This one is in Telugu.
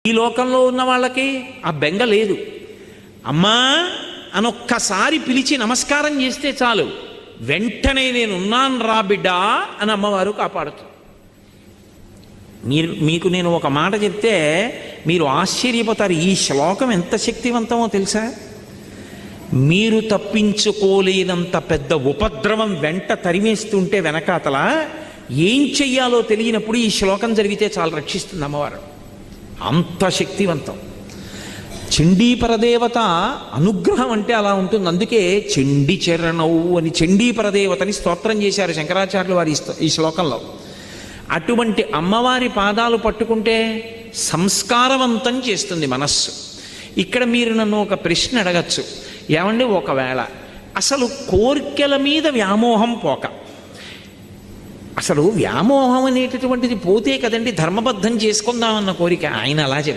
ఈ లోకంలో ఉన్న వాళ్ళకి ఆ బెంగ లేదు. అమ్మా అనొక్కసారి పిలిచి నమస్కారం చేస్తే చాలు, వెంటనే నేనున్నాను రా బిడ్డా అని అమ్మవారు కాపాడుతుంది. మీకు నేను ఒక మాట చెప్తే మీరు ఆశ్చర్యపోతారు. ఈ శ్లోకం ఎంత శక్తివంతమో తెలుసా? మీరు తప్పించుకోలేనంత పెద్ద ఉపద్రవం వెంట తరిమేస్తుంటే వెనకాతల ఏం చెయ్యాలో తెలియనప్పుడు ఈ శ్లోకం జరిగితే చాలా రక్షిస్తుంది అమ్మవారు. అంత శక్తివంతం. చండీ పరదేవత అనుగ్రహం అంటే అలా ఉంటుంది. అందుకే చండీ చరణవు అని చండీ పరదేవతని స్తోత్రం చేశారు శంకరాచార్యులు వారి ఈ శ్లోకంలో. అటువంటి అమ్మవారి పాదాలు పట్టుకుంటే సంస్కారవంతం చేస్తుంది మనస్సు. ఇక్కడ మీరు నన్ను ఒక ప్రశ్న అడగచ్చు, ఏమండి ఒకవేళ అసలు కోర్కెల మీద వ్యామోహం పోక, అసలు వ్యామోహం అనేటటువంటిది పోతే కదండి ధర్మబద్ధం చేసుకుందామన్న కోరిక. ఆయన అలా చెప్పారు.